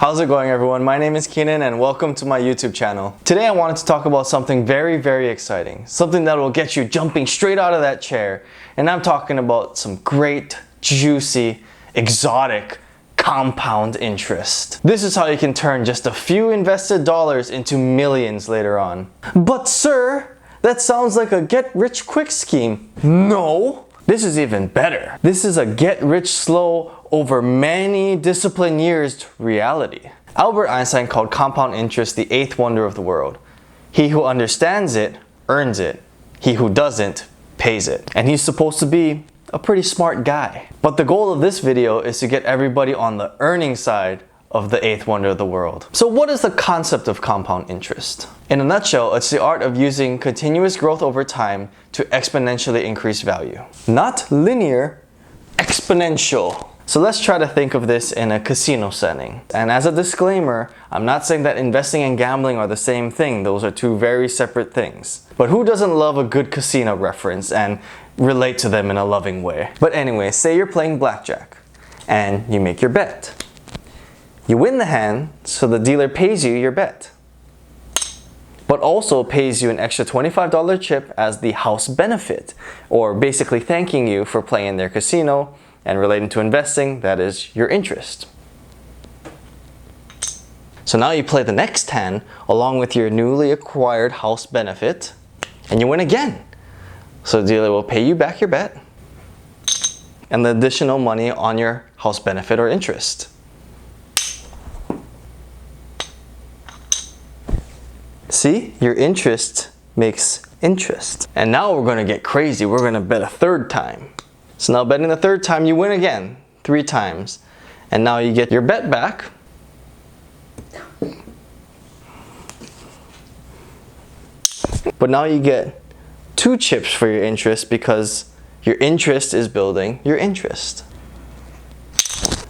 How's it going, everyone? My name is Keenan and welcome to my YouTube channel. Today I wanted to talk about something very exciting, something that will get you jumping straight out of that chair, and I'm talking about some great, juicy, exotic compound interest. This is how you can turn just a few invested dollars into millions later on. But sir, that sounds like a get-rich-quick scheme. No! This is even better. This is a get-rich-slow, over many disciplined years reality. Albert Einstein called compound interest the eighth wonder of the world. He who understands it, earns it. He who doesn't, pays it. And he's supposed to be a pretty smart guy. But the goal of this video is to get everybody on the earning side of the eighth wonder of the world. So what is the concept of compound interest? In a nutshell, it's the art of using continuous growth over time to exponentially increase value. Not linear, exponential. So let's try to think of this in a casino setting. And as a disclaimer, I'm not saying that investing and gambling are the same thing. Those are two very separate things. But who doesn't love a good casino reference and relate to them in a loving way? But anyway, say you're playing blackjack and you make your bet. You win the hand, so the dealer pays you your bet, but also pays you an extra $25 chip as the house benefit, or basically thanking you for playing in their casino. And relating to investing, that is your interest. So now you play the next hand along with your newly acquired house benefit, and you win again. So the dealer will pay you back your bet and the additional money on your house benefit or interest. See, your interest makes interest. And now we're gonna get crazy. We're gonna bet a third time. So now betting the third time, you win again, 3 times. And now you get your bet back. But now you get 2 chips for your interest because your interest is building your interest.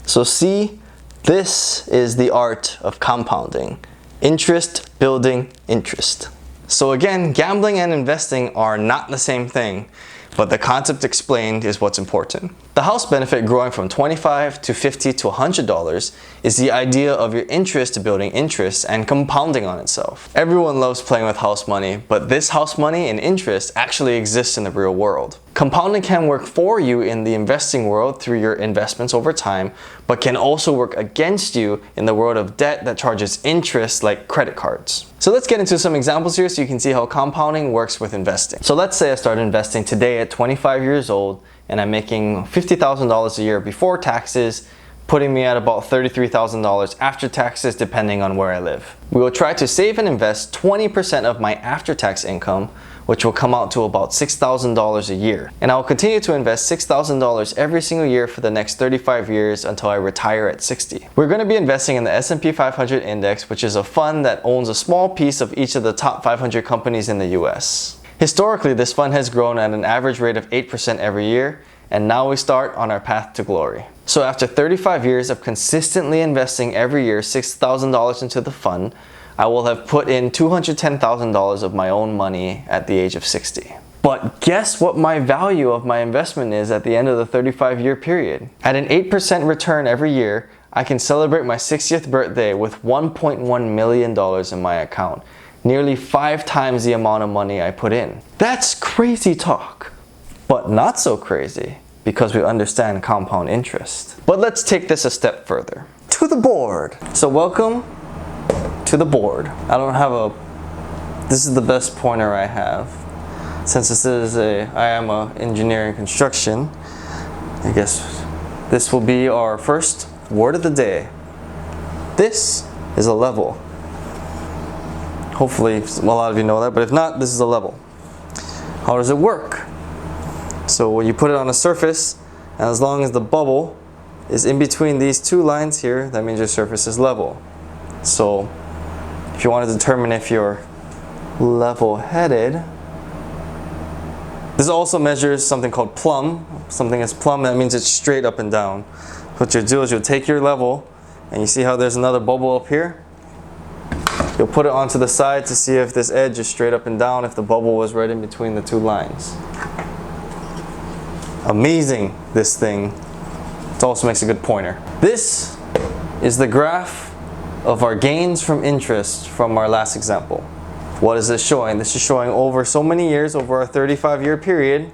So see, this is the art of compounding. Interest building interest. So again, gambling and investing are not the same thing, but the concept explained is what's important. The house benefit growing from $25 to $50 to $100 is the idea of your interest building interest and compounding on itself. Everyone loves playing with house money, but this house money and interest actually exists in the real world. Compounding can work for you in the investing world through your investments over time, but can also work against you in the world of debt that charges interest like credit cards. So let's get into some examples here so you can see how compounding works with investing. So let's say I started investing today at 25 years old and I'm making $50,000 a year before taxes, putting me at about $33,000 after taxes depending on where I live. We will try to save and invest 20% of my after-tax income, which will come out to about $6,000 a year. And I will continue to invest $6,000 every single year for the next 35 years until I retire at 60. We're going to be investing in the S&P 500 index, which is a fund that owns a small piece of each of the top 500 companies in the US. Historically, this fund has grown at an average rate of 8% every year, and now we start on our path to glory. So after 35 years of consistently investing every year $6,000 into the fund, I will have put in $210,000 of my own money at the age of 60. But guess what my value of my investment is at the end of the 35-year period? At an 8% return every year, I can celebrate my 60th birthday with $1.1 million in my account, nearly 5 times the amount of money I put in. That's crazy talk, but not so crazy because we understand compound interest. But let's take this a step further. To the board. So welcome to the board. I don't have this is the best pointer I have. Since I am a engineering construction, I guess this will be our first word of the day. This is a level. Hopefully a lot of you know that, but if not, this is a level. How does it work? So when you put it on a surface, and as long as the bubble is in between these 2 lines here, that means your surface is level. So if you want to determine if you're level-headed, this also measures something called plumb. Something is plumb, that means it's straight up and down. What you'll do is you'll take your level, and you see how there's another bubble up here? You'll put it onto the side to see if this edge is straight up and down, if the bubble was right in between the 2 lines. Amazing, this thing. It also makes a good pointer. This is the graph of our gains from interest from our last example. What is this showing? This is showing over so many years, over a 35-year period,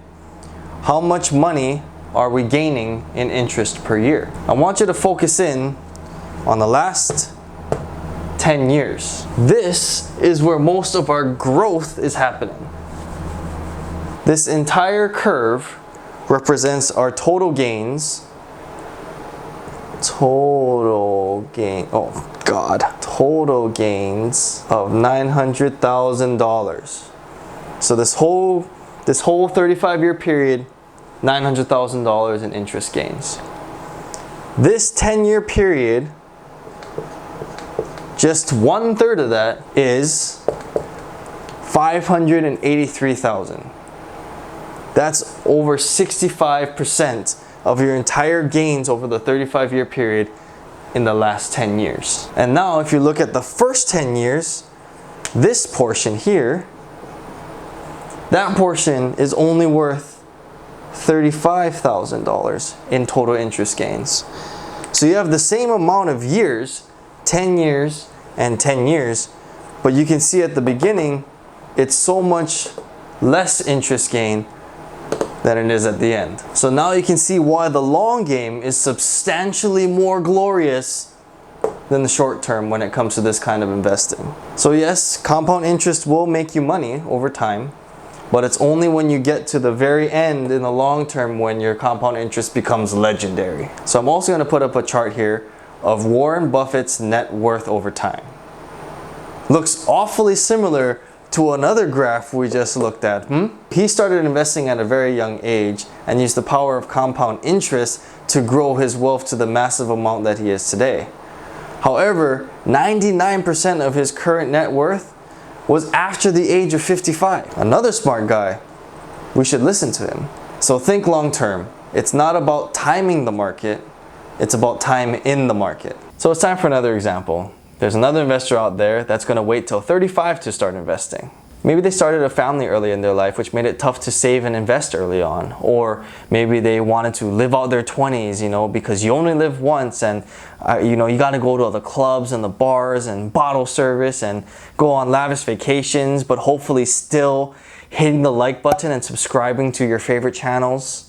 how much money are we gaining in interest per year. I want you to focus in on the last 10 years. This is where most of our growth is happening. This entire curve represents our total gains. Total gains of $900,000. So this whole 35-year period, $900,000 in interest gains. This 10-year period, just 1/3 of that is $583,000. That's over 65% of your entire gains over the 35-year period in the last 10 years. And now if you look at the first 10 years, this portion here, that portion is only worth $35,000 in total interest gains. So you have the same amount of years, 10 years and 10 years, but you can see at the beginning, it's so much less interest gain than it is at the end. So now you can see why the long game is substantially more glorious than the short term when it comes to this kind of investing. So yes, compound interest will make you money over time, but it's only when you get to the very end in the long term when your compound interest becomes legendary. So I'm also going to put up a chart here of Warren Buffett's net worth over time. Looks awfully similar to another graph we just looked at. He started investing at a very young age and used the power of compound interest to grow his wealth to the massive amount that he is today. However, 99% of his current net worth was after the age of 55. Another smart guy. We should listen to him. So think long term. It's not about timing the market, it's about time in the market. So it's time for another example. There's another investor out there that's going to wait till 35 to start investing. Maybe they started a family early in their life, which made it tough to save and invest early on. Or maybe they wanted to live out their 20s, because you only live once, and you got to go to all the clubs and the bars and bottle service and go on lavish vacations, but hopefully still hitting the like button and subscribing to your favorite channels.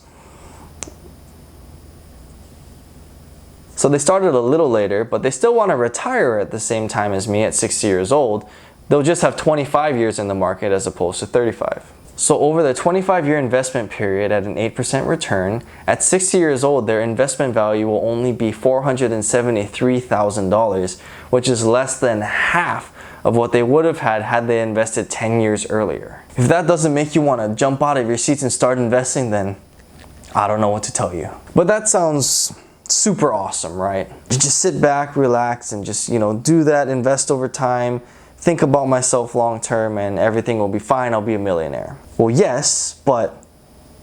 So they started a little later, but they still want to retire at the same time as me at 60 years old. They'll just have 25 years in the market as opposed to 35. So over the 25-year investment period at an 8% return, at 60 years old, their investment value will only be $473,000, which is less than half of what they would have had they invested 10 years earlier. If that doesn't make you want to jump out of your seats and start investing, then I don't know what to tell you. But that sounds super awesome, right? You just sit back, relax, and just, do that, invest over time, think about myself long term, and everything will be fine, I'll be a millionaire. Well, yes, but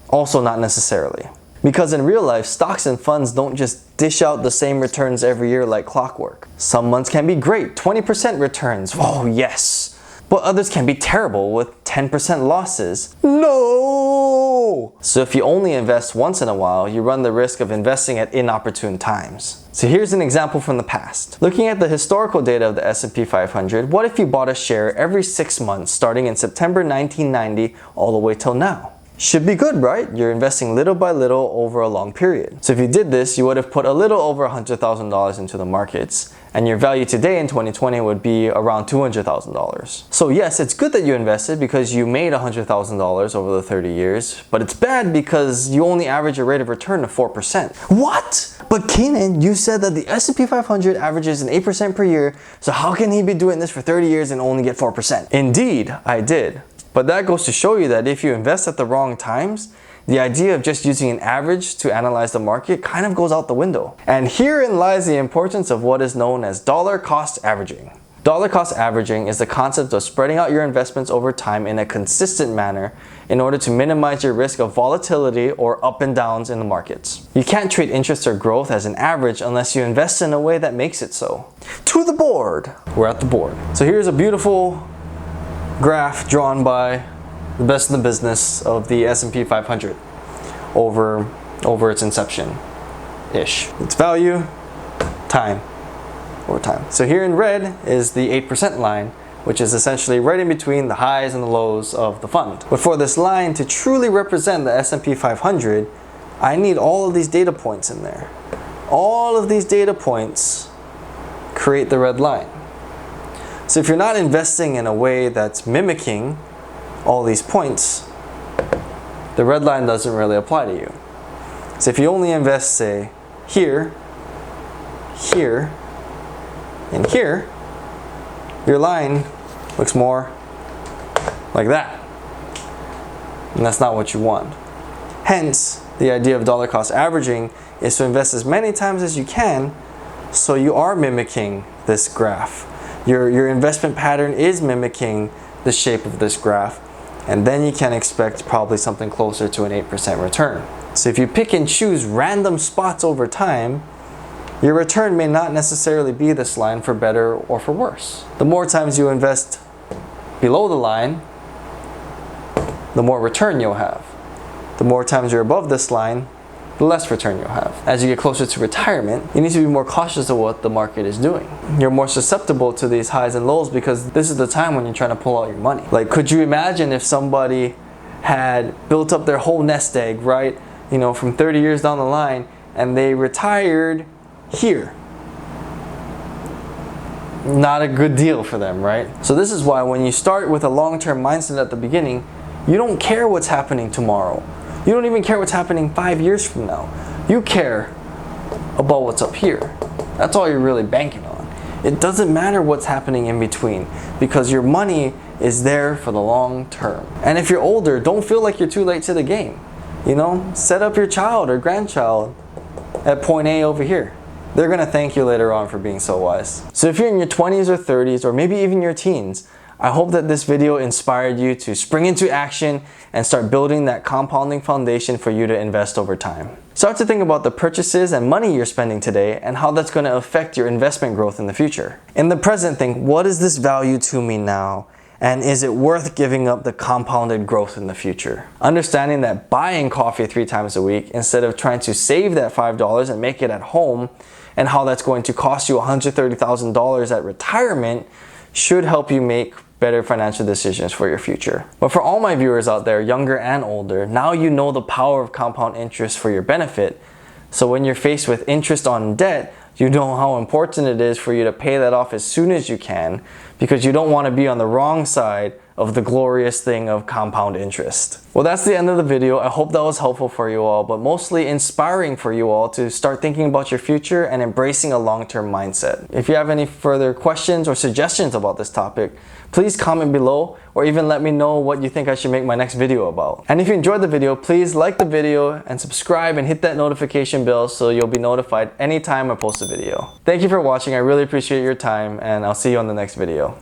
also not necessarily. Because in real life, stocks and funds don't just dish out the same returns every year like clockwork. Some months can be great, 20% returns, oh yes. But others can be terrible with 10% losses. No! So if you only invest once in a while, you run the risk of investing at inopportune times. So here's an example from the past. Looking at the historical data of the S&P 500, what if you bought a share every 6 months starting in September 1990 all the way till now? Should be good, right? You're investing little by little over a long period. So if you did this, you would have put a little over $100,000 into the markets, and your value today in 2020 would be around $200,000. So yes, it's good that you invested because you made $100,000 over the 30 years, but it's bad because you only average a rate of return of 4%. What? But Keenan, you said that the S&P 500 averages an 8% per year, so how can he be doing this for 30 years and only get 4%? Indeed, I did. But that goes to show you that if you invest at the wrong times, the idea of just using an average to analyze the market kind of goes out the window. And herein lies the importance of what is known as dollar cost averaging. Dollar cost averaging is the concept of spreading out your investments over time in a consistent manner in order to minimize your risk of volatility or up and downs in the markets. You can't treat interest or growth as an average unless you invest in a way that makes it so. To the board! We're at the board. So here's a beautiful graph drawn by the best in the business of the S&P 500 over its inception-ish. Its value, time. over time. So here in red is the 8% line, which is essentially right in between the highs and the lows of the fund. But for this line to truly represent the S&P 500, I need all of these data points in there. All of these data points create the red line. So if you're not investing in a way that's mimicking all these points, the red line doesn't really apply to you. So if you only invest, say, here, here, and here, your line looks more like that. And that's not what you want. Hence, the idea of dollar cost averaging is to invest as many times as you can so you are mimicking this graph. Your investment pattern is mimicking the shape of this graph, and then you can expect probably something closer to an 8% return. So if you pick and choose random spots over time, your return may not necessarily be this line for better or for worse. The more times you invest below the line, the more return you'll have. The more times you're above this line, the less return you'll have. As you get closer to retirement, you need to be more cautious of what the market is doing. You're more susceptible to these highs and lows because this is the time when you're trying to pull out your money. Like, could you imagine if somebody had built up their whole nest egg, right? You know, from 30 years down the line, and they retired here? Not a good deal for them, right? So this is why when you start with a long-term mindset at the beginning, you don't care what's happening tomorrow. You don't even care what's happening 5 years from now. You care about what's up here. That's all you're really banking on. It doesn't matter what's happening in between because your money is there for the long term. And if you're older, don't feel like you're too late to the game. You know, set up your child or grandchild at point A over here. They're gonna thank you later on for being so wise. So if you're in your 20s or 30s or maybe even your teens, I hope that this video inspired you to spring into action and start building that compounding foundation for you to invest over time. Start to think about the purchases and money you're spending today and how that's going to affect your investment growth in the future. In the present, think, what is this value to me now? And is it worth giving up the compounded growth in the future? Understanding that buying coffee 3 times a week instead of trying to save that $5 and make it at home, and how that's going to cost you $130,000 at retirement, should help you make better financial decisions for your future. But for all my viewers out there, younger and older, now you know the power of compound interest for your benefit. So when you're faced with interest on debt, you know how important it is for you to pay that off as soon as you can, because you don't want to be on the wrong side of the glorious thing of compound interest. Well, that's the end of the video. I hope that was helpful for you all, but mostly inspiring for you all to start thinking about your future and embracing a long-term mindset. If you have any further questions or suggestions about this topic, please comment below or even let me know what you think I should make my next video about. And if you enjoyed the video, please like the video and subscribe and hit that notification bell so you'll be notified anytime I post a video. Thank you for watching. I really appreciate your time, and I'll see you on the next video.